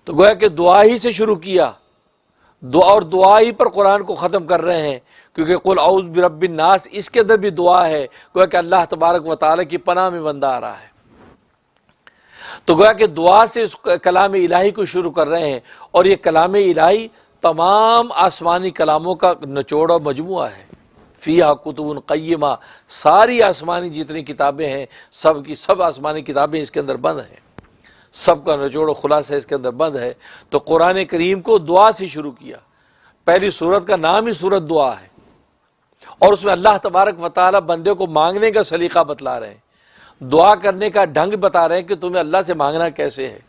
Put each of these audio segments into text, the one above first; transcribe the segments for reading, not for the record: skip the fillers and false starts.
تو گویا کہ دعا ہی سے شروع کیا، دعا اور دعا ہی پر قرآن کو ختم کر رہے ہیں، کیونکہ قل اعوذ برب الناس اس کے اندر بھی دعا ہے، گویا کہ اللہ تبارک و تعالیٰ کی پناہ میں بندہ آ رہا ہے۔ تو گویا کہ دعا سے اس کلام الہی کو شروع کر رہے ہیں، اور یہ کلام الہی تمام آسمانی کلاموں کا نچوڑ اور مجموعہ ہے۔ فیہا کتب قیمہ، ساری آسمانی جتنی کتابیں ہیں سب کی سب آسمانی کتابیں اس کے اندر بند ہیں، سب کا نچوڑ و خلاصہ اس کے اندر بند ہے۔ تو قرآن کریم کو دعا سے شروع کیا، پہلی سورت کا نام ہی سورت دعا ہے، اور اس میں اللہ تبارک و تعالیٰ بندے کو مانگنے کا سلیقہ بتلا رہے ہیں، دعا کرنے کا ڈھنگ بتا رہے ہیں کہ تمہیں اللہ سے مانگنا کیسے ہے،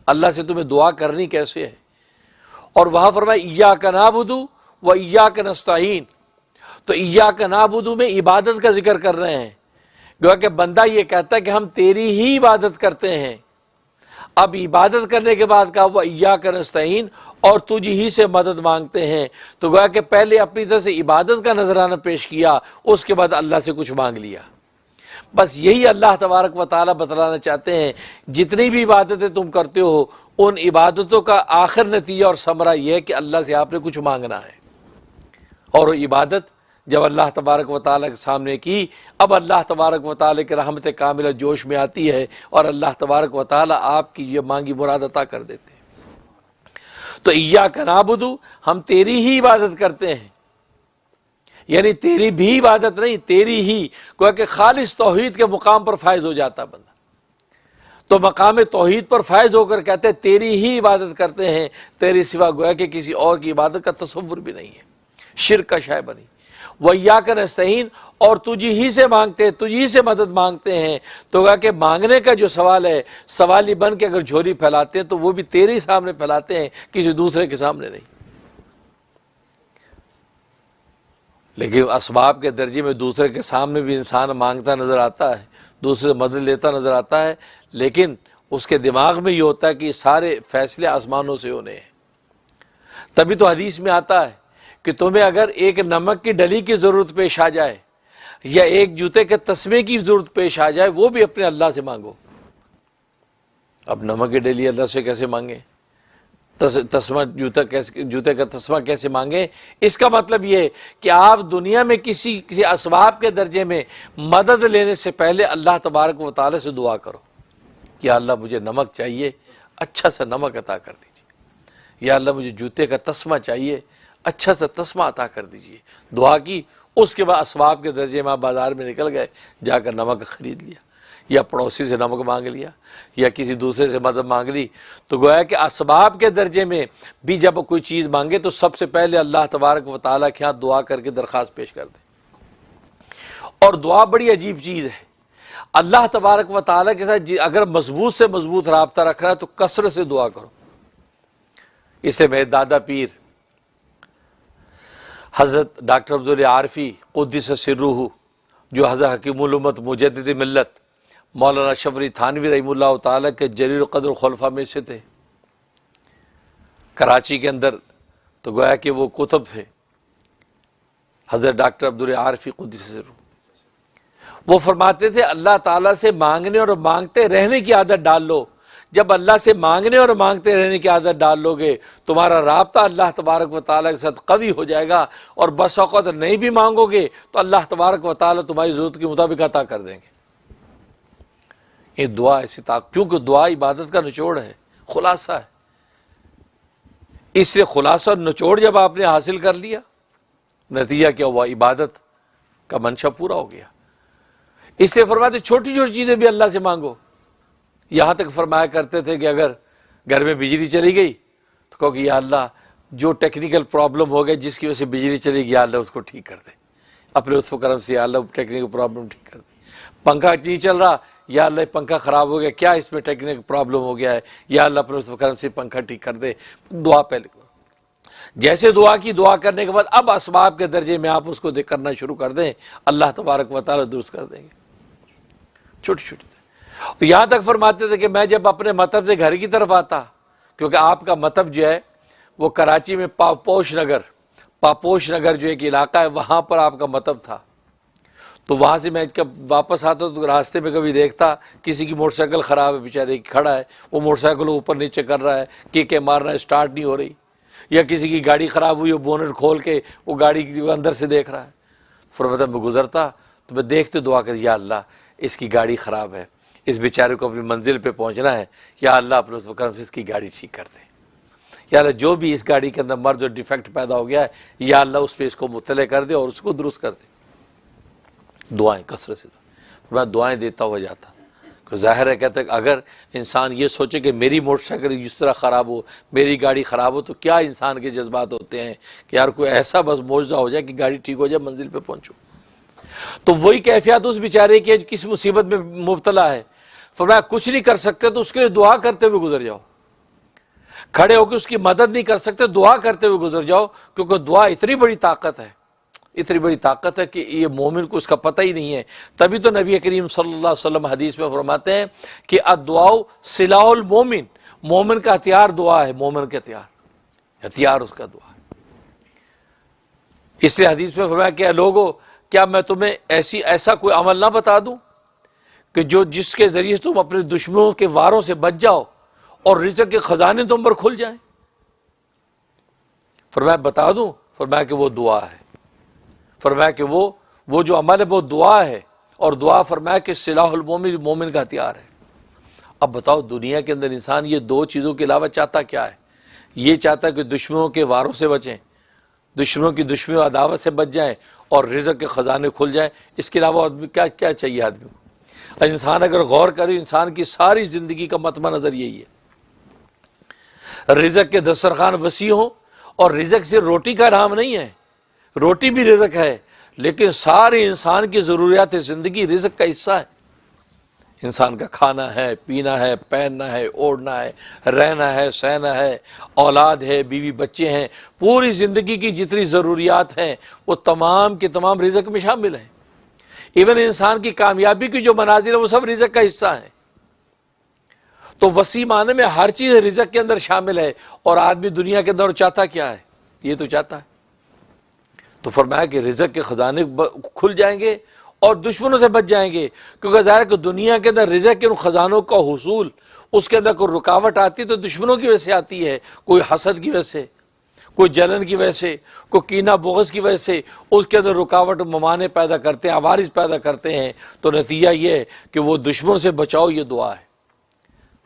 اللہ سے تمہیں دعا کرنی کیسے ہے۔ اور وہاں فرمایا ایاک نعبد و ایاک نستعین، تو ایاک نعبد میں عبادت کا ذکر کر رہے ہیں، گویا کہ بندہ یہ کہتا ہے کہ ہم تیری ہی عبادت کرتے ہیں۔ اب عبادت کرنے کے بعد کہا وہ ایاک نستعین، اور تجھ ہی سے مدد مانگتے ہیں، تو گویا کہ پہلے اپنی طرف سے عبادت کا نذرانہ پیش کیا، اس کے بعد اللہ سے کچھ مانگ لیا۔ بس یہی اللہ تبارک و تعالیٰ بتلانا چاہتے ہیں، جتنی بھی عبادتیں تم کرتے ہو ان عبادتوں کا آخر نتیجہ اور ثمرہ یہ ہے کہ اللہ سے آپ نے کچھ مانگنا ہے۔ اور وہ عبادت جب اللہ تبارک و تعالیٰ کے سامنے کی، اب اللہ تبارک و تعالیٰ کی رحمت کاملہ جوش میں آتی ہے، اور اللہ تبارک و تعالیٰ آپ کی یہ مانگی مراد عطا کر دیتے ہیں۔ تو ایاک نعبد، ہم تیری ہی عبادت کرتے ہیں، یعنی تیری بھی عبادت نہیں، تیری ہی، گویا کہ خالص توحید کے مقام پر فائز ہو جاتا بندہ۔ تو مقام توحید پر فائز ہو کر کہتے ہیں تیری ہی عبادت کرتے ہیں، تیری سوا گویا کہ کسی اور کی عبادت کا تصور بھی نہیں ہے، شرک کا شائبہ نہیں۔ وَإِيَّاكَ نَسْتَعِينُ، اور تجھ ہی سے مانگتے ہیں، تجھ ہی سے مدد مانگتے ہیں۔ تو گویا کہ مانگنے کا جو سوال ہے، سوالی بن کے اگر جھولی پھیلاتے ہیں تو وہ بھی تیرے سامنے پھیلاتے ہیں، کسی دوسرے کے سامنے نہیں۔ لیکن اسباب کے درجے میں دوسرے کے سامنے بھی انسان مانگتا نظر آتا ہے، دوسرے سے مدد لیتا نظر آتا ہے، لیکن اس کے دماغ میں یہ ہوتا ہے کہ یہ سارے فیصلے آسمانوں سے ہونے ہیں۔ تبھی تو حدیث میں آتا ہے کہ تمہیں اگر ایک نمک کی ڈلی کی ضرورت پیش آ جائے یا ایک جوتے کے تسمے کی ضرورت پیش آ جائے، وہ بھی اپنے اللہ سے مانگو۔ اب نمک کی ڈلی اللہ سے کیسے مانگیں؟ تسمہ جوتے کا تسمہ کیسے مانگیں؟ اس کا مطلب یہ ہے کہ آپ دنیا میں کسی اسباب کے درجے میں مدد لینے سے پہلے اللہ تبارک و تعالی سے دعا کرو کہ یا اللہ مجھے نمک چاہیے، اچھا سا نمک عطا کر دیجیے، یا اللہ مجھے جوتے کا تسمہ چاہیے، اچھا سا تسمہ عطا کر دیجیے۔ دعا کی، اس کے بعد اسباب کے درجے میں آپ بازار میں نکل گئے، جا کر نمک خرید لیا، یا پڑوسی سے نمک مانگ لیا، یا کسی دوسرے سے مدد مانگ لی۔ تو گویا کہ اسباب کے درجے میں بھی جب کوئی چیز مانگے تو سب سے پہلے اللہ تبارک و تعالیٰ کے ہاں دعا کر کے درخواست پیش کر دیں۔ اور دعا بڑی عجیب چیز ہے، اللہ تبارک و تعالیٰ کے ساتھ اگر مضبوط سے مضبوط رابطہ رکھ رہا ہے تو کثرت سے دعا کرو۔ اسے میرے دادا پیر حضرت ڈاکٹر عبداللہ عارفی قدس سرہ، جو حضرت حکیم الامت مجدد ملت مولانا شبری تھانوی رحمہ اللہ تعالیٰ کے جلیل القدر خلفاء میں سے تھے کراچی کے اندر، تو گویا کہ وہ کتب تھے حضرت ڈاکٹر عبداللہ عارفی قدس سرہ۔ وہ فرماتے تھے اللہ تعالیٰ سے مانگنے اور مانگتے رہنے کی عادت ڈال لو۔ جب اللہ سے مانگنے اور مانگتے رہنے کی عادت ڈال لو گے، تمہارا رابطہ اللہ تبارک و تعالیٰ کے ساتھ قوی ہو جائے گا، اور بس اوقات نہیں بھی مانگو گے تو اللہ تبارک و تعالیٰ تمہاری ضرورت کے مطابق عطا کر دیں گے۔ یہ دعا ایسی کیونکہ دعا عبادت کا نچوڑ ہے، خلاصہ ہے۔ اس لیے خلاصہ اور نچوڑ جب آپ نے حاصل کر لیا، نتیجہ کیا ہوا؟ عبادت کا منشا پورا ہو گیا۔ اس لیے فرماتے چھوٹی چھوٹی چیزیں بھی اللہ سے مانگو۔ یہاں تک فرمایا کرتے تھے کہ اگر گھر میں بجلی چلی گئی تو کہو کہ یا اللہ جو ٹیکنیکل پرابلم ہو گئے جس کی وجہ سے بجلی چلی گئی، یا اللہ اس کو ٹھیک کر دے، اپنے لطف و کرم سے یا اللہ ٹیکنیکل پرابلم ٹھیک کر دے۔ پنکھا نہیں چل رہا، یا اللہ پنکھا خراب ہو گیا، کیا اس میں ٹیکنیکل پرابلم ہو گیا ہے، یا اللہ اپنے لطف و کرم سے پنکھا ٹھیک کر دے۔ دعا پہلے کرو۔ جیسے دعا کی، دعا کرنے کے بعد اب اسباب کے درجے میں آپ اس کو کرنا شروع کر دیں، اللہ تبارک و تعالیٰ درست کر دیں گے۔ چھوٹی چھوٹی یہاں تک فرماتے تھے کہ میں جب اپنے مطب سے گھر کی طرف آتا، کیونکہ آپ کا مطب جو ہے وہ کراچی میں پاپوش نگر جو ایک علاقہ ہے، وہاں پر آپ کا مطب تھا، تو وہاں سے میں جب واپس آتا تو راستے میں کبھی دیکھتا کسی کی موٹر سائیکل خراب ہے، بیچارے کھڑا ہے، وہ موٹر سائیکل اوپر نیچے کر رہا ہے، کیکیں مار رہا ہے، اسٹارٹ نہیں ہو رہی، یا کسی کی گاڑی خراب ہوئی، وہ بونٹ کھول کے وہ گاڑی جو اندر سے دیکھ رہا ہے۔ فرماتا میں گزرتا تو میں دیکھتے دعا کر، یا اللہ اس کی گاڑی خراب ہے، اس بیچارے کو اپنی منزل پہ پہنچنا ہے، یا اللہ اپنے لطف و کرم سے اس کی گاڑی ٹھیک کر دے، یا اللہ جو بھی اس گاڑی کے اندر مرض اور ڈیفیکٹ پیدا ہو گیا ہے، یا اللہ اس پہ اس کو مطلع کر دے اور اس کو درست کر دے۔ دعائیں کثرت سے، میں دعائیں دیتا ہوا جاتا، کہ ظاہر ہے کہتے ہیں اگر انسان یہ سوچے کہ میری موٹر سائیکل اس طرح خراب ہو، میری گاڑی خراب ہو، تو کیا انسان کے جذبات ہوتے ہیں کہ یار کوئی ایسا بس معجزہ ہو جائے کہ گاڑی ٹھیک ہو جائے، منزل پہ پہنچو۔ تو وہی کیفیت اس بیچارے کی کس مصیبت میں مبتلا ہے، فرمایا کچھ نہیں کر سکتے تو اس کے لیے دعا کرتے ہوئے گزر جاؤ، کھڑے ہو کے اس کی مدد نہیں کر سکتے، دعا کرتے ہوئے گزر جاؤ، کیونکہ دعا اتنی بڑی طاقت ہے، اتنی بڑی طاقت ہے کہ یہ مومن کو اس کا پتہ ہی نہیں ہے۔ تبھی تو نبی کریم صلی اللہ علیہ وسلم حدیث میں فرماتے ہیں کہ الدعاء سلاح المومن، مومن کا ہتھیار دعا ہے، مومن کا ہتھیار اس کا دعا ہے۔ اس لیے حدیث میں فرمایا کہ لوگو کیا میں تمہیں ایسا کوئی عمل نہ بتا دوں کہ جس کے ذریعے تم اپنے دشمنوں کے واروں سے بچ جاؤ اور رزق کے خزانے تم پر کھل جائیں؟ فرمایا بتا دوں؟ فرمایا کہ وہ دعا ہے، فرمایا کہ وہ جو عمل ہے وہ دعا ہے، اور دعا فرمایا کہ سلاح المومن، مومن کا ہتھیار ہے۔ اب بتاؤ دنیا کے اندر انسان یہ دو چیزوں کے علاوہ چاہتا کیا ہے؟ یہ چاہتا ہے کہ دشمنوں کے واروں سے بچیں، دشمنوں کی دشمنی و عداوت سے بچ جائیں اور رزق کے خزانے کھل جائیں۔ اس کے علاوہ آدمی کیا چاہیے آدمی کو؟ انسان اگر غور کرے، انسان کی ساری زندگی کا مطمع نظر یہی ہے، رزق کے دسترخوان وسیع ہوں، اور رزق سے روٹی کا نام نہیں ہے، روٹی بھی رزق ہے، لیکن سارے انسان کی ضروریات زندگی رزق کا حصہ ہے۔ انسان کا کھانا ہے، پینا ہے، پہننا ہے، اوڑھنا ہے، رہنا ہے، سہنا ہے، اولاد ہے، بیوی بچے ہیں، پوری زندگی کی جتنی ضروریات ہیں وہ تمام کے تمام رزق میں شامل ہیں۔ ایون انسان کی کامیابی کی جو منازل ہے وہ سب رزق کا حصہ ہے۔ تو وسیع معنی میں ہر چیز رزق کے اندر شامل ہے، اور آدمی دنیا کے اندر چاہتا کیا ہے؟ یہ تو چاہتا ہے۔ تو فرمایا کہ رزق کے خزانے کھل جائیں گے اور دشمنوں سے بچ جائیں گے، کیونکہ ظاہر ہے کہ دنیا کے اندر رزق کے ان خزانوں کا حصول، اس کے اندر کوئی رکاوٹ آتی ہے تو دشمنوں کی وجہ سے آتی ہے، کوئی حسد کی وجہ سے، کوئی جلن کی وجہ سے، کوئی کینہ بغض کی وجہ سے اس کے اندر رکاوٹ ممانع پیدا کرتے ہیں، عوارض پیدا کرتے ہیں، تو نتیجہ یہ ہے کہ وہ دشمنوں سے بچاؤ، یہ دعا ہے۔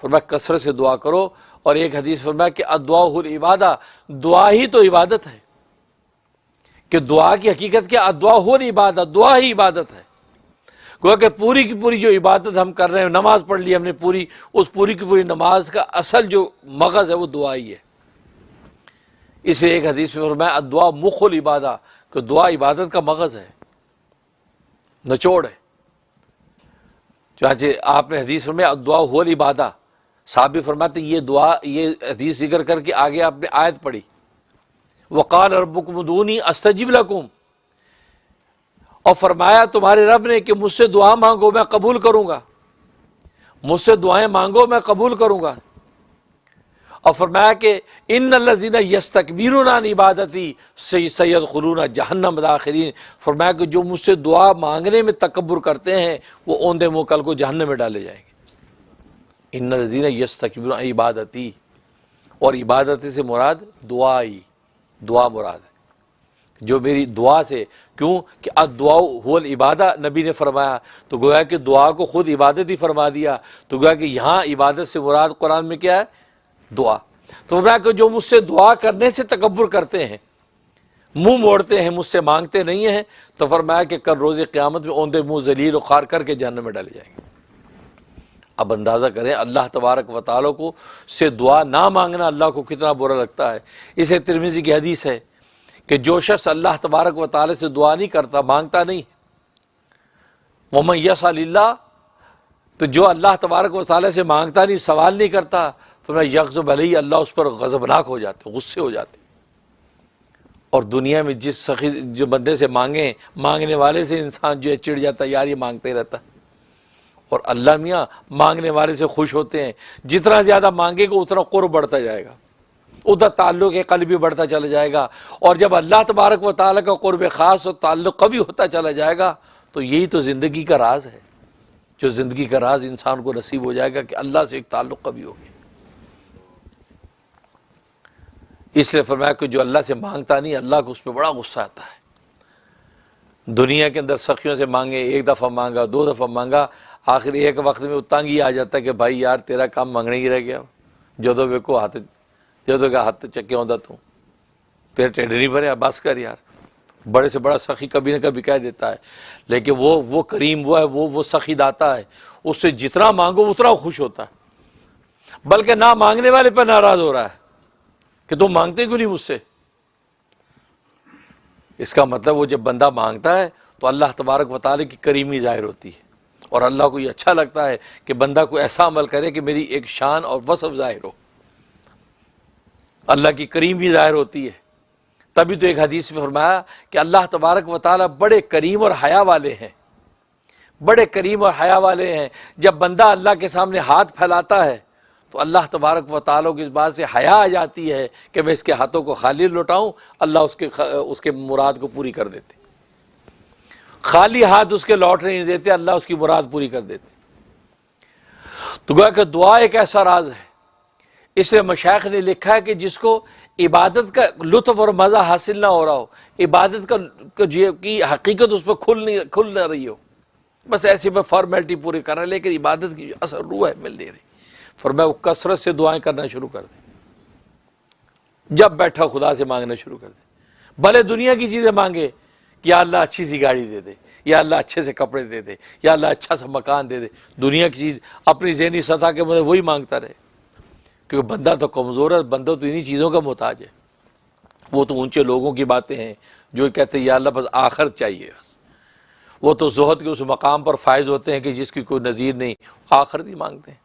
فرمایا کثرت سے دعا کرو، اور ایک حدیث فرمایا کہ الدعاء العبادہ، دعا ہی تو عبادت ہے، کہ دعا کی حقیقت کیا؟ الدعاء العبادہ، دعا ہی عبادت ہے۔ گویا کہ پوری کی پوری جو عبادت ہم کر رہے ہیں، نماز پڑھ لی ہم نے پوری، اس پوری کی پوری نماز کا اصل جو مغز ہے وہ دعا ہی ہے۔ اس لیے ایک حدیث میں فرمایا الدعاء مخ العبادہ، کہ دعا عبادت کا مغز ہے، نچوڑ ہے۔ چنانچہ آپ نے حدیث فرمایا الدعاء هو العبادہ، صحابی فرماتے یہ دعا، یہ حدیث ذکر کر کے آگے آپ نے آیت پڑھی، وقال ربکم ادعونی استجب لکم، اور فرمایا تمہارے رب نے کہ مجھ سے دعا مانگو میں قبول کروں گا، مجھ سے دعائیں مانگو میں قبول کروں گا۔ اور فرمایا کہ ان الذین یستکبرون عن عبادتی سیدخلون جہنم داخرین، فرمایا کہ جو مجھ سے دعا مانگنے میں تکبر کرتے ہیں وہ اوندے منہ کل کو جہنم میں ڈالے جائیں گے۔ ان الذین یستکبرون عن عبادتی، اور عبادت سے مراد دعا مراد ہے، جو میری دعا سے، کیوں کہ الدعاء هو العبادہ نبی نے فرمایا، تو گویا کہ دعا کو خود عبادت ہی فرما دیا، تو گویا کہ یہاں عبادت سے مراد قرآن میں کیا ہے؟ دعا۔ تو فرمایا کہ جو مجھ سے دعا کرنے سے تکبر کرتے ہیں، منہ موڑتے ہیں، مجھ سے مانگتے نہیں ہیں، تو فرمایا کہ کل روز قیامت میں اوندے منہ ذلیل و خوار کر کے جہنم میں ڈالے جائیں گے۔ اب اندازہ کریں اللہ تبارک و تعالیٰ کو سے دعا نہ مانگنا اللہ کو کتنا برا لگتا ہے۔ اسے ترمذی کی حدیث ہے کہ جو شخص اللہ تبارک و تعالیٰ سے دعا نہیں کرتا، مانگتا نہیں، وَمَن يَسْأَلِ اللَّهَ، تو جو اللہ تبارک و تعالیٰ سے مانگتا نہیں، سوال نہیں کرتا، تو میں یغضب علیہ، اللہ اس پر غضبناک ہو جاتے، غصے ہو جاتے۔ اور دنیا میں جو بندے سے مانگنے والے سے انسان جو ہے چڑ جاتا ہے، یار یہ مانگتے رہتا ہے، اور اللہ میاں مانگنے والے سے خوش ہوتے ہیں۔ جتنا زیادہ مانگے گا اتنا قرب بڑھتا جائے گا، ادھر تعلق قلبی بڑھتا چلا جائے گا، اور جب اللہ تبارک و تعالیٰ کا قرب خاص اور تعلق قوی ہوتا چلا جائے گا تو یہی تو زندگی کا راز ہے، جو زندگی کا راز انسان کو نصیب ہو جائے گا کہ اللہ سے ایک تعلق کبھی ہو گیا۔ اس لیے فرمایا کہ جو اللہ سے مانگتا نہیں، اللہ کو اس پہ بڑا غصہ آتا ہے۔ دنیا کے اندر سخیوں سے مانگے، ایک دفعہ مانگا، دو دفعہ مانگا، آخر ایک وقت میں تنگ آ جاتا ہے کہ بھائی یار تیرا کام مانگنے ہی رہ گیا، جدو ویکو ہاتھ جدو کا ہاتھ چکے ہوتا تو تیرے ٹیڈ نہیں بھرے، بس کر یار۔ بڑے سے بڑا سخی کبھی نہ کبھی کہہ دیتا ہے، لیکن وہ کریم وہ ہے، وہ سخی داتا ہے، اس سے جتنا مانگو اتنا خوش ہوتا ہے، بلکہ نہ مانگنے والے پہ ناراض ہو رہا ہے کہ تم مانگتے کیوں نہیں مجھ سے۔ اس کا مطلب وہ جب بندہ مانگتا ہے تو اللہ تبارک و تعالیٰ کی کریمی ظاہر ہوتی ہے، اور اللہ کو یہ اچھا لگتا ہے کہ بندہ کوئی ایسا عمل کرے کہ میری ایک شان اور وصف ظاہر ہو، اللہ کی کریمی ظاہر ہوتی ہے۔ تبھی تو ایک حدیث میں فرمایا کہ اللہ تبارک و تعالیٰ بڑے کریم اور حیا والے ہیں، بڑے کریم اور حیا والے ہیں۔ جب بندہ اللہ کے سامنے ہاتھ پھیلاتا ہے تو اللہ تبارک و تعالیٰ کو اس بات سے حیا آ جاتی ہے کہ میں اس کے ہاتھوں کو خالی لوٹاؤں، اللہ اس کے مراد کو پوری کر دیتے۔ خالی ہاتھ اس کے لوٹنے نہیں دیتے، اللہ اس کی مراد پوری کر دیتے۔ تو گویا کہ دعا ایک ایسا راز ہے۔ اس لیے مشائخ نے لکھا ہے کہ جس کو عبادت کا لطف اور مزہ حاصل نہ ہو رہا ہو، عبادت کی حقیقت اس پہ کھل نہ رہی ہو، بس ایسی میں فارمیلٹی پوری کر رہے ہیں، لیکن عبادت کی جو اصل روح ہے مل نہیں رہی، فرمایا وہ کثرت سے دعائیں کرنا شروع کر دیں۔ جب بیٹھا خدا سے مانگنا شروع کر دیں، بھلے دنیا کی چیزیں مانگے کہ یا اللہ اچھی سی گاڑی دے دے، یا اللہ اچھے سے کپڑے دے دے، یا اللہ اچھا سا مکان دے دے، دنیا کی چیز اپنی ذہنی سطح کے مطابق وہی مانگتا رہے، کیونکہ بندہ تو کمزور ہے، بندہ تو انہی چیزوں کا محتاج ہے۔ وہ تو اونچے لوگوں کی باتیں ہیں جو کہتے ہیں یا اللہ بس آخرت چاہیے، بس وہ تو زہد کے اس مقام پر فائز ہوتے ہیں کہ جس کی کوئی نظیر نہیں، آخرت ہی مانگتے ہیں۔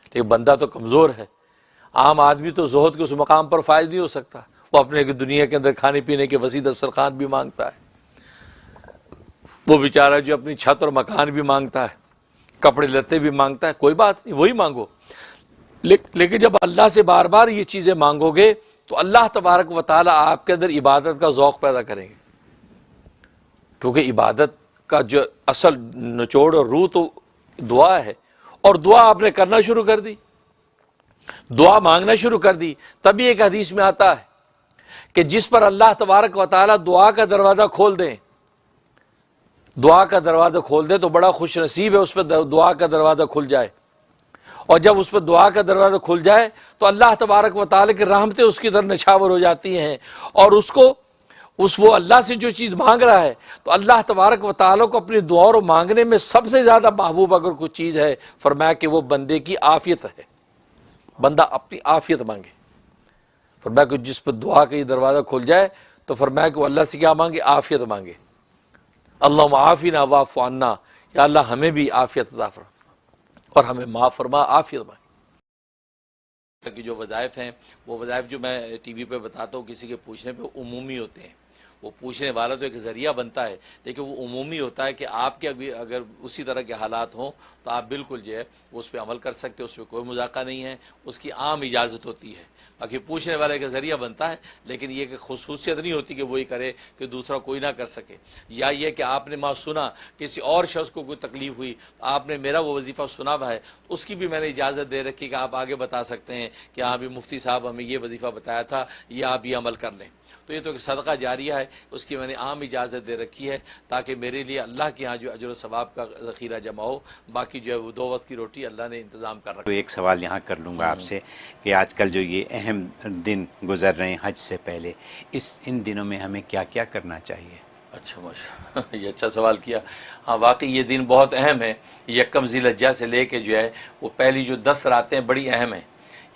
لیکن بندہ تو کمزور ہے، عام آدمی تو زہد کے اس مقام پر فائز نہیں ہو سکتا، وہ اپنے دنیا کے اندر کھانے پینے کے وسیع دسترخوان بھی مانگتا ہے، وہ بیچارہ جو اپنی چھت اور مکان بھی مانگتا ہے، کپڑے لتے بھی مانگتا ہے، کوئی بات نہیں، وہی مانگو۔ لیکن جب اللہ سے بار بار یہ چیزیں مانگو گے تو اللہ تبارک و تعالیٰ آپ کے اندر عبادت کا ذوق پیدا کریں گے، کیونکہ عبادت کا جو اصل نچوڑ اور روح تو دعا ہے، اور دعا آپ نے کرنا شروع کر دی، دعا مانگنا شروع کر دی۔ تبھی ایک حدیث میں آتا ہے کہ جس پر اللہ تبارک و تعالیٰ دعا کا دروازہ کھول دیں، دعا کا دروازہ کھول دیں تو بڑا خوش نصیب ہے اس پہ دعا کا دروازہ کھل جائے، اور جب اس پہ دعا کا دروازہ کھل جائے تو اللہ تبارک و تعالیٰ کی رحمتیں اس کی طرف نچھاور ہو جاتی ہیں، اور وہ اللہ سے جو چیز مانگ رہا ہے تو اللہ تبارک و تعالیٰ کو اپنی دعا اور مانگنے میں سب سے زیادہ محبوب اگر کوئی چیز ہے، فرمایا کہ وہ بندے کی عافیت ہے، بندہ اپنی عافیت مانگے۔ فرمایا کہ جس پہ دعا کا یہ دروازہ کھل جائے تو فرمایا کہ وہ اللہ سے کیا مانگے؟ عافیت مانگے۔ اللہم عافنا واعف عنا، یا اللہ ہمیں بھی عافیت عطا فرما اور ہمیں معاف فرما، عافیت مانگے۔ کہ جو وظائف ہیں، وہ وظائف جو میں ٹی وی پہ بتاتا ہوں کسی کے پوچھنے پہ عمومی ہوتے ہیں، وہ پوچھنے والا تو ایک ذریعہ بنتا ہے، لیکن وہ عمومی ہوتا ہے کہ آپ کے ابھی اگر اسی طرح کے حالات ہوں تو آپ بالکل جو ہے اس پہ عمل کر سکتے، اس پہ کوئی مذاقہ نہیں ہے، اس کی عام اجازت ہوتی ہے۔ باقی پوچھنے والے کا ذریعہ بنتا ہے، لیکن یہ کہ خصوصیت نہیں ہوتی کہ وہی کرے کہ دوسرا کوئی نہ کر سکے، یا یہ کہ آپ نے ماں سنا کسی اور شخص کو کوئی تکلیف ہوئی، آپ نے میرا وہ وظیفہ سنا ہوا ہے، اس کی بھی میں نے اجازت دے رکھی کہ آپ آگے بتا سکتے ہیں کہ ہاں بھی مفتی صاحب ہمیں یہ وظیفہ بتایا تھا، یہ آپ یہ عمل کر لیں۔ تو یہ تو ایک صدقہ جاریہ ہے، اس کی میں نے عام اجازت دے رکھی ہے تاکہ میرے لیے اللہ کے ہاں جو اجر و ثواب کا ذخیرہ جمع ہو، باقی جو ہے وہ 2 وقت کی روٹی اللہ نے انتظام کر رکھا۔ تو ایک سوال یہاں کر لوں گا آپ سے کہ آج کل جو یہ اہم دن گزر رہے ہیں حج سے پہلے، ان دنوں میں ہمیں کیا کیا کرنا چاہیے؟ اچھا ماشاء، یہ اچھا سوال کیا۔ ہاں واقعی یہ دن بہت اہم ہے، یکم ذی الحجہ سے لے کے جو ہے وہ پہلی جو 10 راتیں بڑی اہم ہیں،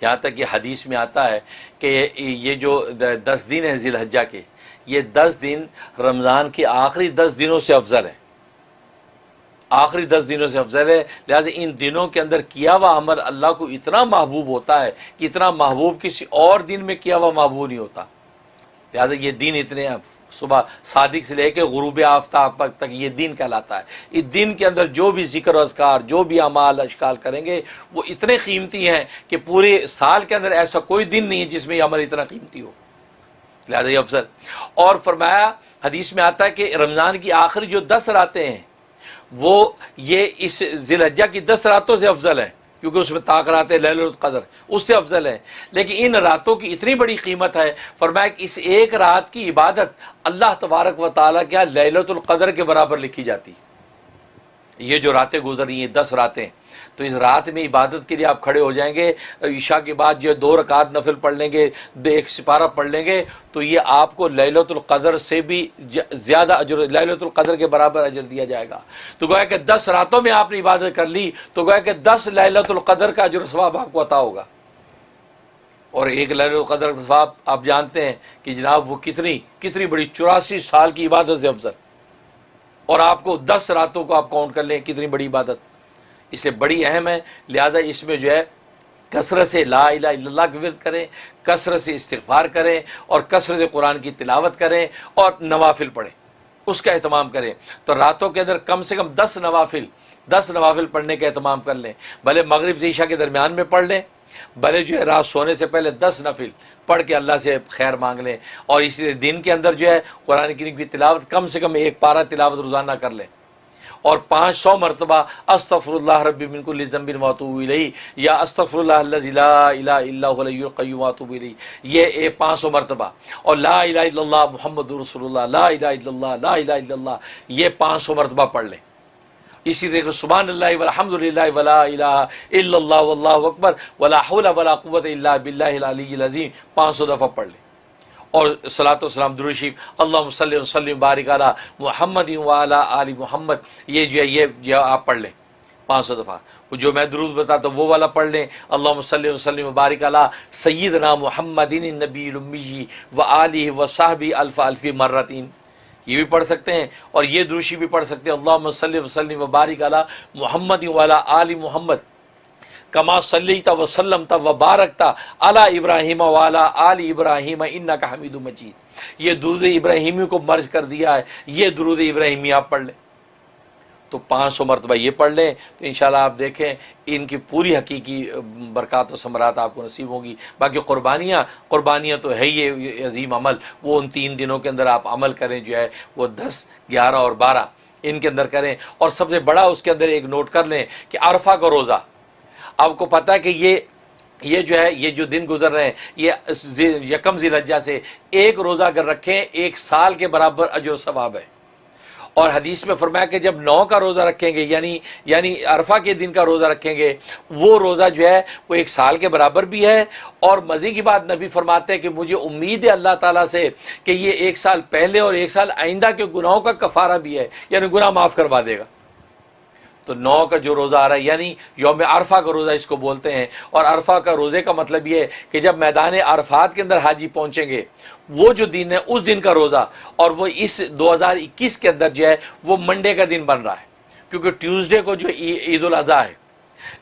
یہاں تک یہ حدیث میں آتا ہے کہ یہ جو 10 دن ہیں ذی الحجہ کے، یہ 10 دن رمضان کے آخری 10 دنوں سے افضل ہے، آخری 10 دنوں سے افضل ہے، لہٰذا ان دنوں کے اندر کیا ہوا عمل اللہ کو اتنا محبوب ہوتا ہے کہ اتنا محبوب کسی اور دن میں کیا ہوا محبوب نہیں ہوتا، لہٰذا یہ دن اتنے صبح صادق سے لے کے غروب آفتاب تک یہ دن کہلاتا ہے۔ اس دن کے اندر جو بھی ذکر و اذکار، جو بھی اعمال اشکال کریں گے وہ اتنے قیمتی ہیں کہ پورے سال کے اندر ایسا کوئی دن نہیں ہے جس میں یہ عمل اتنا قیمتی ہو، لہٰذا یہ افضل۔ اور فرمایا حدیث میں آتا ہے کہ رمضان کی آخری جو 10 راتیں ہیں وہ یہ اس ذی الحجہ کی 10 راتوں سے افضل ہے، کیونکہ اس میں طاق رات لیلۃ القدر اس سے افضل ہے، لیکن ان راتوں کی اتنی بڑی قیمت ہے، فرمایا کہ اس ایک رات کی عبادت اللہ تبارک و تعالیٰ کے یہاں لیلۃ القدر کے برابر لکھی جاتی۔ یہ جو راتیں گزر رہی ہیں 10 راتیں، تو اس رات میں عبادت کے لیے آپ کھڑے ہو جائیں گے، عشاء کے بعد جو 2 رکعت نفل پڑھ لیں گے، 1 سپارہ پڑھ لیں گے، تو یہ آپ کو لیلۃ القدر سے بھی زیادہ اجر، لیلۃ القدر کے برابر اجر دیا جائے گا۔ تو گویا کہ 10 راتوں میں آپ نے عبادت کر لی تو گویا کہ 10 لیلۃ القدر کا اجر و ثواب آپ کو عطا ہوگا۔ اور ایک لیلۃ القدر کا ثواب آپ جانتے ہیں کہ جناب وہ کتنی بڑی 84 سال کی عبادت سے افضل، اور آپ کو 10 راتوں کو آپ کاؤنٹ کر لیں کتنی بڑی عبادت، اس لیے بڑی اہم ہے۔ لہذا اس میں جو ہے کثرت سے لا الہ الا اللہ کا ورد کریں، کثرت سے استغفار کریں، اور کثرت سے قرآن کی تلاوت کریں، اور نوافل پڑھیں، اس کا اہتمام کریں۔ تو راتوں کے اندر کم سے کم 10 نوافل پڑھنے کا اہتمام کر لیں، بھلے مغرب سے عشاء کے درمیان میں پڑھ لیں، بھلے جو ہے رات سونے سے پہلے 10 نفل پڑھ کے اللہ سے خیر مانگ لیں، اور اسی دن کے اندر جو ہے قرآن کریم کی تلاوت کم سے کم 1 پارہ تلاوت روزانہ کر لیں، اور 500 مرتبہ استغفر اللہ ربی من کل ذنب واتوب الیہ، یا استغفر اللہ الذی لا الہ الا هو الحی القیوم واتوب الیہ، یہ 500 مرتبہ، اور لا الہ الا اللہ محمد رسول اللہ، لا الہ الا اللہ، لا الہ الا اللہ، یہ 500 مرتبہ پڑھ لیں۔ اسی طریقے سبحان اللہ والحمد للہ ولا الہ الا اللہ واللہ اکبر ولا حول ولا قوت الا باللہ العلی العظیم 500 دفعہ پڑھ لیں، اور صلاۃ و سلام درود شریف اللہم صلی وسلم بارک علی محمد وعلی آل محمد، یہ جو ہے یہ آپ پڑھ لیں 500 دفعہ۔ جو میں درود بتاتا ہوں وہ والا پڑھ لیں، اللہم صلی وسلم بارک علی سیدنا محمد النبی الامی وآلہ وصحبہ الف الف مرتین، یہ بھی پڑھ سکتے ہیں، اور یہ درود شریف بھی پڑھ سکتے ہیں، اللہم صلی وسلم وبارک علی محمد وعلی آل محمد کما صلیت وسلمت وبارکت علی ابراہیم وعلی آل ابراہیم انک حمید مجید، یہ درود ابراہیمی کو مرج کر دیا ہے، یہ درود ابراہیمی آپ پڑھ لیں، تو 500 مرتبہ یہ پڑھ لیں، تو انشاءاللہ آپ دیکھیں ان کی پوری حقیقی برکات و ثمرات آپ کو نصیب ہوں گی۔ باقی قربانیاں تو ہے یہ عظیم عمل، وہ ان 3 دنوں کے اندر آپ عمل کریں، جو ہے وہ 10، 11 اور 12 ان کے اندر کریں، اور سب سے بڑا اس کے اندر ایک نوٹ کر لیں کہ عرفہ کا روزہ، آپ کو پتہ ہے کہ یہ جو ہے یہ جو دن گزر رہے ہیں یہ یکم ذی الحجہ سے ایک روزہ اگر رکھیں 1 سال کے برابر اجر و ثواب ہے، اور حدیث میں فرمایا کہ جب 9 کا روزہ رکھیں گے یعنی عرفہ کے دن کا روزہ رکھیں گے، وہ روزہ جو ہے وہ 1 سال کے برابر بھی ہے، اور مزے کی بات نبی فرماتے ہیں کہ مجھے امید ہے اللہ تعالیٰ سے کہ یہ 1 سال پہلے اور 1 سال آئندہ کے گناہوں کا کفارہ بھی ہے، یعنی گناہ معاف کروا دے گا۔ تو 9 کا جو روزہ آ رہا ہے یعنی یوم عرفہ کا روزہ اس کو بولتے ہیں، اور عرفہ کا روزے کا مطلب یہ ہے کہ جب میدان عرفات کے اندر حاجی پہنچیں گے، وہ جو دن ہے اس دن کا روزہ، اور وہ اس 2021 کے اندر جو ہے وہ منڈے کا دن بن رہا ہے، کیونکہ ٹیوزڈے کو جو عید الاضحیٰ ہے،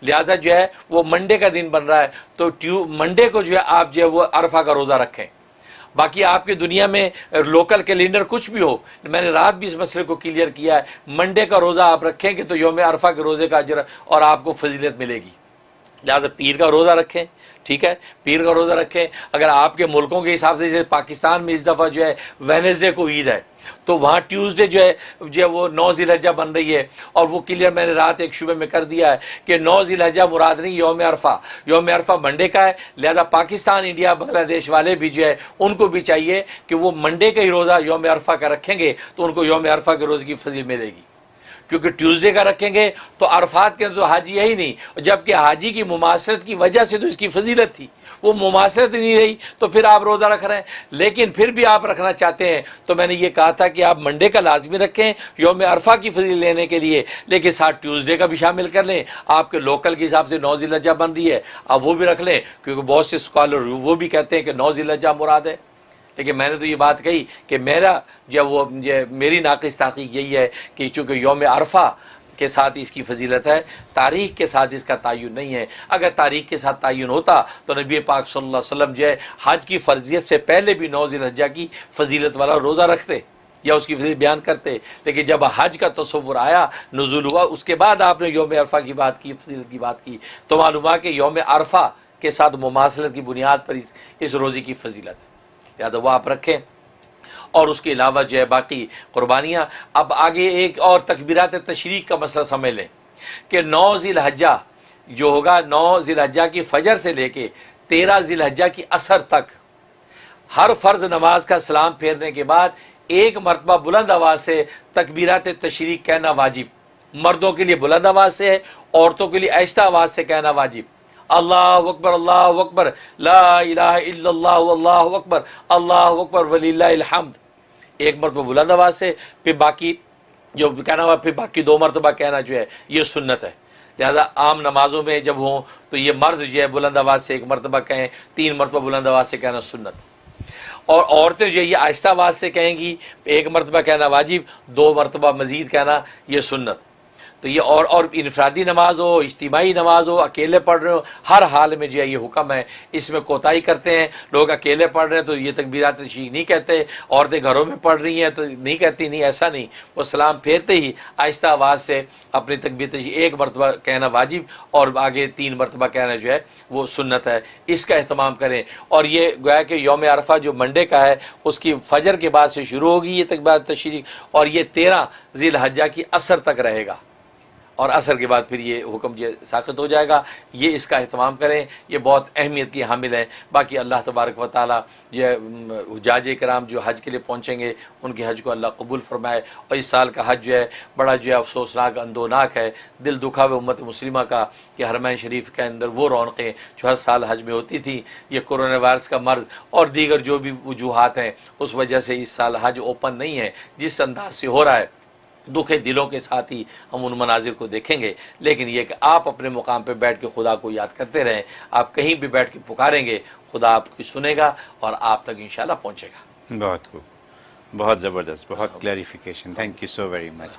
لہذا جو ہے وہ منڈے کا دن بن رہا ہے، تو منڈے کو جو ہے آپ جو ہے وہ عرفہ کا روزہ رکھیں۔ باقی آپ کی دنیا میں لوکل کیلنڈر کچھ بھی ہو، میں نے رات بھی اس مسئلے کو کلیئر کیا ہے، منڈے کا روزہ آپ رکھیں گے تو یوم عرفہ کے روزے کا اجر اور آپ کو فضیلت ملے گی، لہٰذا پیر کا روزہ رکھیں، ٹھیک ہے، پیر کا روزہ رکھیں۔ اگر آپ کے ملکوں کے حساب سے، جیسے پاکستان میں اس دفعہ جو ہے وینسڈے کو عید ہے، تو وہاں ٹیوزڈے جو ہے وہ 9 ذی الحجہ بن رہی ہے، اور وہ کلیئر میں نے رات ایک شعبے میں کر دیا ہے کہ 9 ذی الحجہ مراد نہیں، یوم عرفہ منڈے کا ہے، لہذا پاکستان، انڈیا، بنگلہ دیش والے بھی جو ہے ان کو بھی چاہیے کہ وہ منڈے کا ہی روزہ یوم عرفہ کا رکھیں گے تو ان کو یوم عرفہ کے روزے کی فضیلت ملے گی، کیونکہ ٹیوزڈے کا رکھیں گے تو عرفات کے اندر تو حاجی ہے ہی نہیں، جبکہ حاجی کی مماثلت کی وجہ سے تو اس کی فضیلت تھی، وہ مماثلت نہیں رہی تو پھر آپ روزہ رکھ رہے ہیں، لیکن پھر بھی آپ رکھنا چاہتے ہیں تو میں نے یہ کہا تھا کہ آپ منڈے کا لازمی رکھیں یوم عرفہ کی فضیلت لینے کے لیے، لیکن ساتھ ٹیوزڈے کا بھی شامل کر لیں، آپ کے لوکل کے حساب سے 9 ذی الحجہ بن رہی ہے، آپ وہ بھی رکھ لیں، کیونکہ بہت سے اسکالر وہ بھی کہتے ہیں کہ 9 ذی الحجہ مراد ہے، لیکن میں نے تو یہ بات کہی کہ میری ناقص تحقیق یہی ہے کہ چونکہ یوم عرفہ کے ساتھ اس کی فضیلت ہے، تاریخ کے ساتھ اس کا تعین نہیں ہے، اگر تاریخ کے ساتھ تعین ہوتا تو نبی پاک صلی اللہ علیہ وسلم جو ہے حج کی فرضیت سے پہلے بھی 9 ذی الحجہ کی فضیلت والا روزہ رکھتے یا اس کی فضیلت بیان کرتے، لیکن جب حج کا تصور آیا، نزول ہوا، اس کے بعد آپ نے یوم عرفہ کی بات کی، فضیلت کی بات کی، تو معلوم ہے کہ یوم عرفہ کے ساتھ مماثلت کی بنیاد پر اس روزے کی فضیلت ہے، لہٰذا وہ آپ رکھیں۔ اور اس کے علاوہ جو ہے باقی قربانیاں. اب آگے ایک اور تکبیرات تشریق کا مسئلہ سمجھ لیں کہ 9 ذی الحجہ جو ہوگا، 9 ذی الحجہ کی فجر سے لے کے 13 ذی الحجہ کی عصر تک ہر فرض نماز کا سلام پھیرنے کے بعد ایک مرتبہ بلند آواز سے تکبیرات تشریق کہنا واجب. مردوں کے لیے بلند آواز سے ہے، عورتوں کے لیے آہستہ آواز سے کہنا واجب. اللہ اکبر اللہ اکبر لا الہ الا اللہ واللہ اکبر اللہ اکبر وللہ الحمد ایک مرتبہ بلند آواز سے، پھر باقی جو کہنا ہوا پھر باقی 2 مرتبہ کہنا جو ہے یہ سنت ہے. لہذا عام نمازوں میں جب ہوں تو یہ مرد جو ہے بلند آواز سے 1 مرتبہ کہیں، 3 مرتبہ بلند آواز سے کہنا سنت. اور عورتیں جو ہے یہ آہستہ آواز سے کہیں گی، 1 مرتبہ کہنا واجب، 2 مرتبہ مزید کہنا یہ سنت. تو یہ اور انفرادی نماز ہو، اجتماعی نماز ہو، اکیلے پڑھ رہے ہو، ہر حال میں جو ہے یہ حکم ہے. اس میں کوتاہی کرتے ہیں لوگ، اکیلے پڑھ رہے ہیں تو یہ تکبیرات تشریق نہیں کہتے، عورتیں گھروں میں پڑھ رہی ہیں تو نہیں کہتی. نہیں، ایسا نہیں. وہ سلام پھیرتے ہی آہستہ آواز سے اپنی تکبیر تشریق 1 مرتبہ کہنا واجب اور آگے 3 مرتبہ کہنا جو ہے وہ سنت ہے. اس کا اہتمام کریں. اور یہ گویا کہ یوم عرفہ جو منڈے کا ہے اس کی فجر کے بعد سے شروع ہوگی یہ تکبیرات تشریق، اور یہ 13 ذی الحجہ کی عصر تک رہے گا، اور عصر کے بعد پھر یہ حکم جو ساقط ہو جائے گا. یہ اس کا اہتمام کریں، یہ بہت اہمیت کی حامل ہیں. باقی اللہ تبارک و تعالیٰ یہ حجاج کرام جو حج کے لیے پہنچیں گے ان کے حج کو اللہ قبول فرمائے. اور اس سال کا حج جو ہے بڑا جو ہے افسوسناک، اندوناک ہے. دل دکھا ہوئے امت مسلمہ کا کہ حرمین شریف کے اندر وہ رونقیں جو ہر سال حج میں ہوتی تھیں، یہ کورونا وائرس کا مرض اور دیگر جو بھی وجوہات ہیں اس وجہ سے اس سال حج اوپن نہیں ہے. جس انداز سے ہو رہا ہے دکھے دلوں کے ساتھ ہی ہم ان مناظر کو دیکھیں گے. لیکن یہ کہ آپ اپنے مقام پہ بیٹھ کے خدا کو یاد کرتے رہیں. آپ کہیں بھی بیٹھ کے پکاریں گے خدا آپ کی سنے گا اور آپ تک انشاءاللہ پہنچے گا. بہت خوب، بہت زبردست، بہت clarification. Thank you so very much.